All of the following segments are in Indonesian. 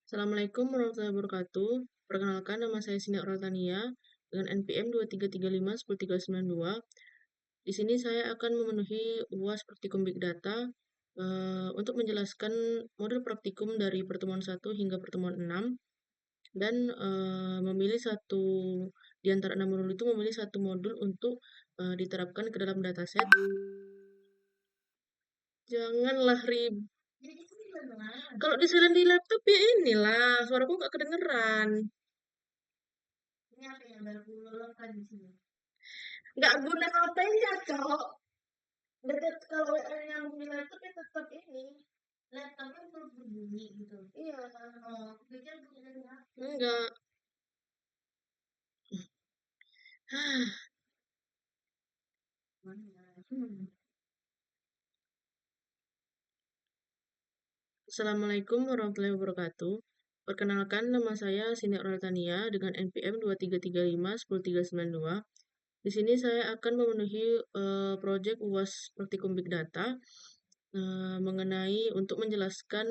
Assalamualaikum warahmatullahi wabarakatuh. Perkenalkan, nama saya Sina Oraltania dengan NPM 2335 10392. Di sini saya akan memenuhi UAS Praktikum Big Data untuk menjelaskan modul praktikum dari pertemuan 1 hingga pertemuan 6 dan memilih satu di antara 6 modul itu memilih satu modul untuk diterapkan ke dalam dataset. Janganlah ribet. Kalau di silent di laptop ya inilah, suaraku nggak kedengeran. Ini apa yang baru kan di sini? Nggak guna HP-nya, Cok. Deket kalau yang di laptop ya tetap ini. Laptopnya terus berbunyi gitu. Iya. Oh, pikir bunyi dari HP. Enggak. Assalamualaikum warahmatullahi wabarakatuh. Perkenalkan, nama saya Sini Oraltania dengan NPM 2335 10392. Di sini saya akan memenuhi proyek UAS Praktikum Big Data mengenai untuk menjelaskan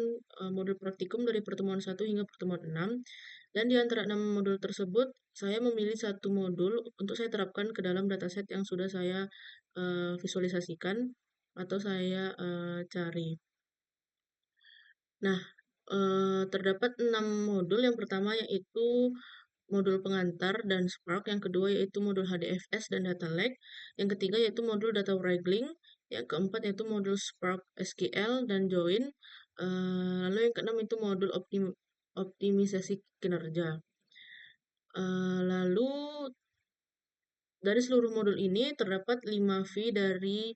modul praktikum dari pertemuan 1 hingga pertemuan 6. Dan di antara 6 modul tersebut, saya memilih satu modul untuk saya terapkan ke dalam dataset yang sudah saya visualisasikan atau saya cari. Nah, terdapat 6 modul. Yang pertama yaitu modul pengantar dan Spark, yang kedua yaitu modul HDFS dan Data Lake, yang ketiga yaitu modul Data Wrangling, yang keempat yaitu modul Spark SQL dan Join, lalu yang keenam itu modul optimisasi kinerja. Lalu dari seluruh modul ini terdapat 5 V dari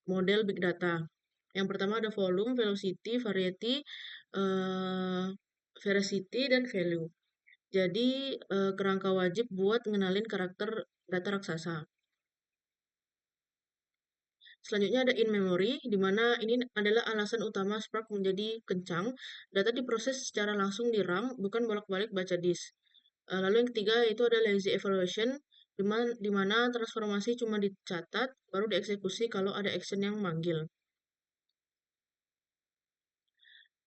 model Big Data. Yang pertama ada volume, velocity, variety, veracity, dan value. Jadi kerangka wajib buat ngenalin karakter data raksasa. Selanjutnya ada in memory, di mana ini adalah alasan utama Spark menjadi kencang. Data diproses secara langsung di RAM, bukan bolak-balik baca disk. Lalu yang ketiga itu ada lazy evaluation, di mana transformasi cuma dicatat, baru dieksekusi kalau ada action yang manggil.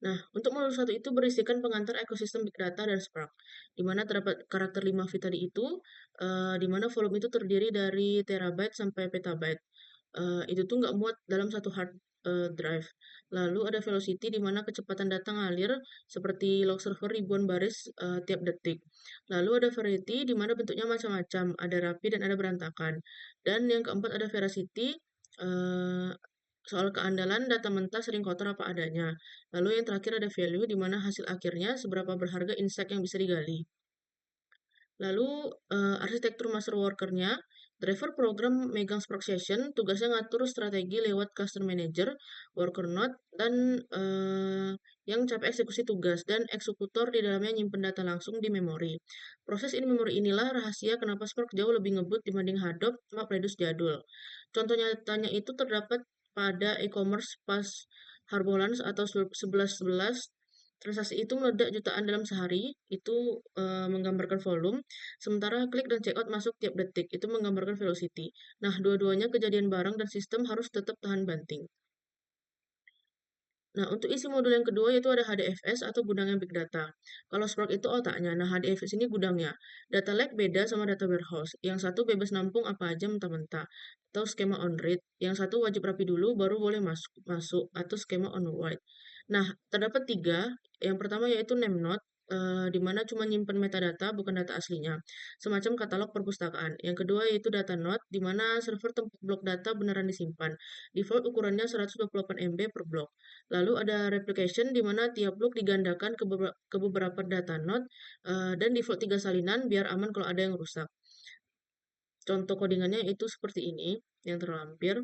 Nah, untuk modul 1 itu berisikan pengantar ekosistem Big Data dan Spark, di mana terdapat karakter 5 V tadi itu, di mana volume itu terdiri dari terabyte sampai petabyte. Itu tuh nggak muat dalam satu hard drive. Lalu ada velocity, di mana kecepatan data ngalir seperti log server ribuan baris tiap detik. Lalu ada variety, di mana bentuknya macam-macam, ada rapi dan ada berantakan. Dan yang keempat ada veracity, soal keandalan data mentah sering kotor apa adanya. Lalu yang terakhir ada value, di mana hasil akhirnya seberapa berharga insight yang bisa digali. Lalu arsitektur master worker-nya, driver program megang Spark Session, tugasnya ngatur strategi lewat custom manager, worker node, dan yang capek eksekusi tugas, dan eksekutor di dalamnya nyimpen data langsung di memori. Proses in memory inilah rahasia kenapa Spark jauh lebih ngebut dibanding Hadoop, MapReduce jadul. Contoh nyatanya itu terdapat pada e-commerce pas Harbolnas atau 1111. Transaksi itu meledak jutaan dalam sehari, itu menggambarkan volume, sementara klik dan checkout masuk tiap detik, itu menggambarkan velocity. Nah, dua-duanya kejadian bareng dan sistem harus tetap tahan banting. Nah, untuk isi modul yang kedua yaitu ada HDFS atau gudang Big Data. Kalau Spark itu otaknya, nah HDFS ini gudangnya. Data lake beda sama data warehouse. Yang satu bebas nampung apa aja mentah-mentah, atau skema on read. Yang satu wajib rapi dulu baru boleh masuk atau skema on write. Nah, terdapat tiga. Yang pertama yaitu name node, di mana cuma nyimpen metadata bukan data aslinya, semacam katalog perpustakaan. Yang kedua yaitu data node, di mana server tempat blok data beneran disimpan. Default ukurannya 128 MB per blok. Lalu ada replication, di mana tiap blok digandakan ke beberapa data node dan default 3 salinan biar aman kalau ada yang rusak. Contoh codingannya itu seperti ini yang terlampir.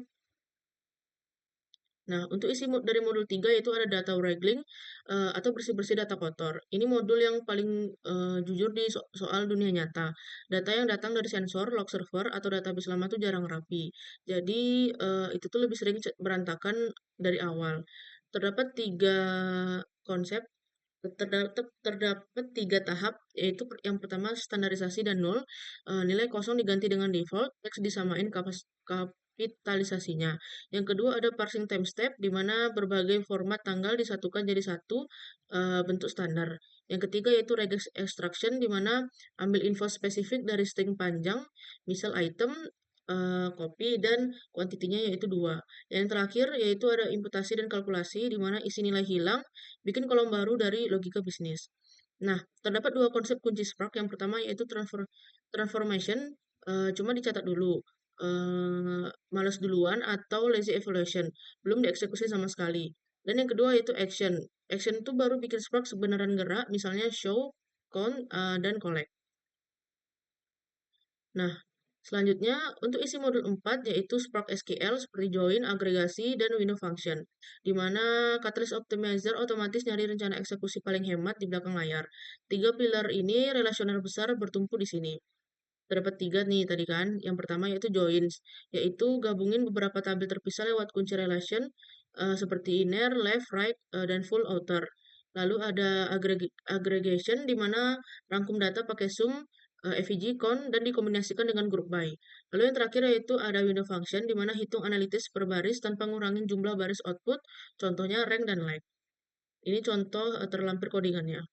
Nah, untuk isi dari modul 3 yaitu ada data wrangling atau bersih-bersih data kotor. Ini modul yang paling jujur di soal dunia nyata. Data yang datang dari sensor, log server, atau database lama tuh jarang rapi. Jadi, itu tuh lebih sering berantakan dari awal. Terdapat 3 konsep, terdapat 3 tahap, yaitu yang pertama standarisasi dan nol, nilai kosong diganti dengan default, teks disamain kapitalisasinya. Yang kedua ada parsing timestamp, di mana berbagai format tanggal disatukan jadi satu bentuk standar. Yang ketiga yaitu regex extraction, di mana ambil info spesifik dari string panjang, misal item, copy, dan kuantitinya yaitu 2. Yang terakhir yaitu ada imputasi dan kalkulasi, di mana isi nilai hilang, bikin kolom baru dari logika bisnis. Nah, terdapat dua konsep kunci Spark. Yang pertama yaitu transformation, cuma dicatat dulu. Males duluan atau lazy evaluation, belum dieksekusi sama sekali. Dan yang kedua yaitu action. Action itu baru bikin Spark sebenarnya gerak, misalnya show, count, dan collect. Nah, selanjutnya untuk isi modul 4 yaitu Spark SQL seperti join, agregasi, dan window function. Di mana Catalyst Optimizer otomatis nyari rencana eksekusi paling hemat di belakang layar. Tiga pilar ini relasional besar bertumpu di sini. Terdapat tiga nih tadi kan. Yang pertama yaitu joins, yaitu gabungin beberapa tabel terpisah lewat kunci relation seperti inner, left, right, dan full outer. Lalu ada aggregation di mana rangkum data pakai sum, FEG, count, dan dikombinasikan dengan group by. Lalu yang terakhir yaitu ada window function di mana hitung analitis per baris tanpa ngurangin jumlah baris output, contohnya rank dan like. Ini contoh terlampir codingannya.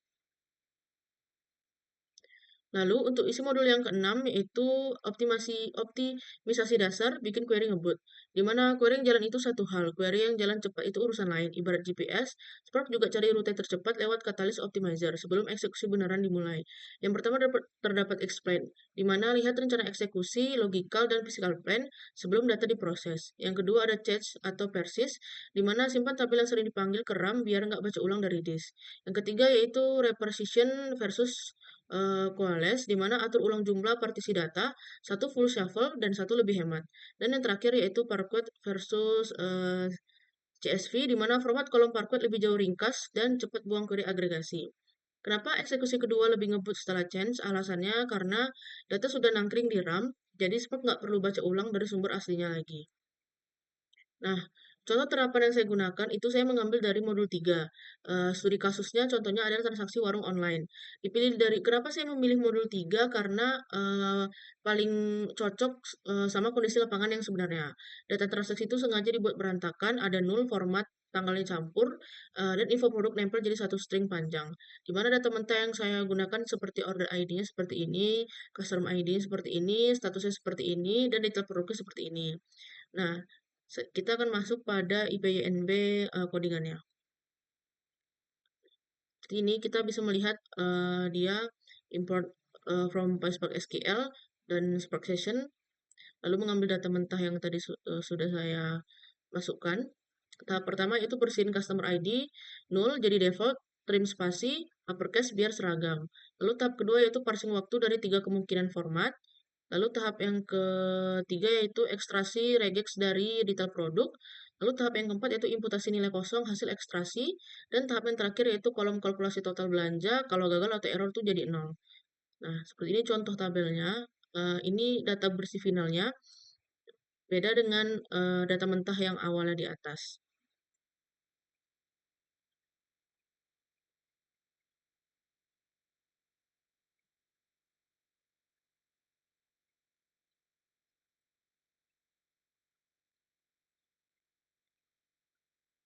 Lalu untuk isi modul yang keenam yaitu optimisasi dasar bikin query ngebut. Di mana query yang jalan itu satu hal, query yang jalan cepat itu urusan lain. Ibarat GPS, Spark juga cari rute tercepat lewat Catalyst Optimizer sebelum eksekusi beneran dimulai. Yang pertama terdapat explain, di mana lihat rencana eksekusi, logical, dan physical plan sebelum data diproses. Yang kedua ada cache atau persist, di mana simpan tabel yang sering dipanggil ke RAM biar nggak baca ulang dari disk. Yang ketiga yaitu repartition versus coalesce, di mana atur ulang jumlah partisi data, satu full shuffle dan satu lebih hemat. Dan yang terakhir yaitu parquet versus CSV, di mana format kolom parquet lebih jauh ringkas dan cepat buang query agregasi. Kenapa eksekusi kedua lebih ngebut setelah change? Alasannya karena data sudah nangkring di RAM, jadi Spark nggak perlu baca ulang dari sumber aslinya lagi. Nah, contoh terapan yang saya gunakan itu saya mengambil dari modul 3. Studi kasusnya contohnya adalah transaksi warung online. Dipilih dari kenapa saya memilih modul 3? Karena paling cocok sama kondisi lapangan yang sebenarnya. Data transaksi itu sengaja dibuat berantakan, ada nul format tanggalnya campur, dan info produk nempel jadi satu string panjang. Di mana data mentah yang saya gunakan seperti order ID-nya seperti ini, customer ID-nya seperti ini, statusnya seperti ini, dan detail produknya seperti ini. Nah, kita akan masuk pada IPYNB codingannya. Seperti ini kita bisa melihat dia import from PySpark SQL dan Spark Session, lalu mengambil data mentah yang tadi sudah saya masukkan. Tahap pertama itu bersihin customer ID 0 jadi default, trim spasi, uppercase biar seragam. Lalu tahap kedua yaitu parsing waktu dari 3 kemungkinan format. Lalu tahap yang ketiga yaitu ekstraksi regex dari detail produk. Lalu tahap yang keempat yaitu imputasi nilai kosong hasil ekstraksi. Dan tahap yang terakhir yaitu kolom kalkulasi total belanja. Kalau gagal atau error itu jadi 0. Nah, seperti ini contoh tabelnya. Ini data bersih finalnya. Beda dengan data mentah yang awalnya di atas.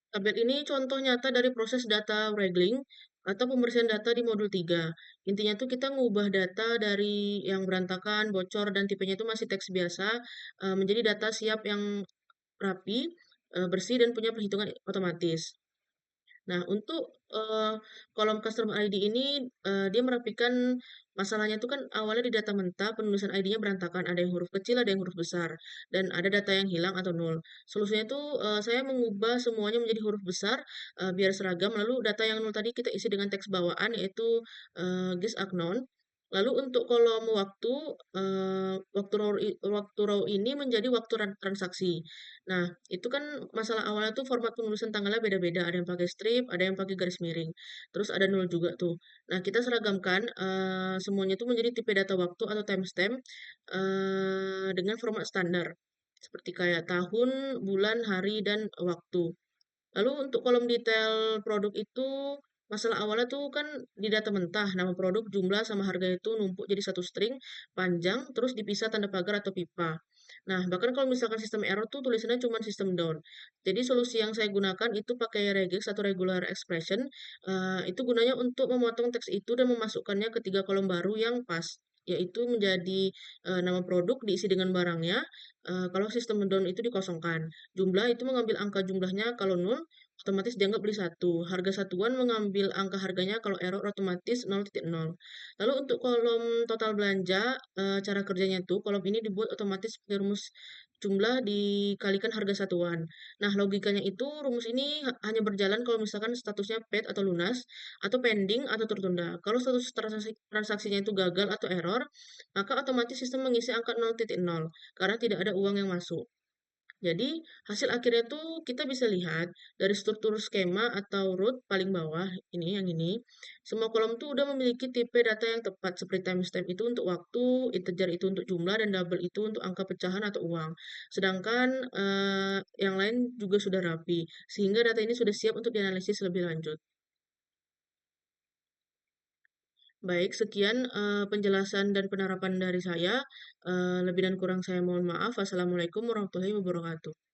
Tabel ini contoh nyata dari proses data wrangling atau pembersihan data di modul 3. Intinya tuh kita ngubah data dari yang berantakan, bocor, dan tipenya itu masih teks biasa menjadi data siap yang rapi, bersih, dan punya perhitungan otomatis. Nah, untuk kolom customer ID ini dia merapikan masalahnya itu kan awalnya di data mentah, penulisan ID-nya berantakan, ada yang huruf kecil, ada yang huruf besar, dan ada data yang hilang atau nol. Solusinya itu saya mengubah semuanya menjadi huruf besar biar seragam, lalu data yang nol tadi kita isi dengan teks bawaan yaitu guess unknown. Lalu untuk kolom waktu, waktu row ini menjadi waktu transaksi. Nah, itu kan masalah awalnya tuh format penulisan tanggalnya beda-beda, ada yang pakai strip, ada yang pakai garis miring, terus ada nol juga tuh. Nah, kita seragamkan semuanya itu menjadi tipe data waktu atau timestamp dengan format standar, seperti kayak tahun, bulan, hari, dan waktu. Lalu untuk kolom detail produk itu masalah awalnya tuh kan di data mentah, nama produk, jumlah, sama harga itu numpuk jadi satu string panjang, terus dipisah tanda pagar atau pipa. Nah, bahkan kalau misalkan sistem error tuh tulisannya cuma sistem down. Jadi solusi yang saya gunakan itu pakai regex atau regular expression, itu gunanya untuk memotong teks itu dan memasukkannya ke 3 kolom baru yang pas, yaitu menjadi, nama produk diisi dengan barangnya, kalau sistem down itu dikosongkan. Jumlah itu mengambil angka jumlahnya kalau nol, otomatis dianggap beli satu. Harga satuan mengambil angka harganya kalau error otomatis 0,0. Lalu untuk kolom total belanja, cara kerjanya tuh kolom ini dibuat otomatis pakai rumus jumlah dikalikan harga satuan. Nah, logikanya itu rumus ini hanya berjalan kalau misalkan statusnya paid atau lunas, atau pending atau tertunda. Kalau status transaksinya itu gagal atau error, maka otomatis sistem mengisi angka 0,0 karena tidak ada uang yang masuk. Jadi, hasil akhirnya tuh kita bisa lihat dari struktur skema atau root paling bawah, ini yang ini, semua kolom tuh udah memiliki tipe data yang tepat seperti timestamp itu untuk waktu, integer itu untuk jumlah, dan double itu untuk angka pecahan atau uang. Sedangkan yang lain juga sudah rapi, sehingga data ini sudah siap untuk dianalisis lebih lanjut. Baik, sekian penjelasan dan penerapan dari saya. Lebih dan kurang saya mohon maaf. Wassalamualaikum warahmatullahi wabarakatuh.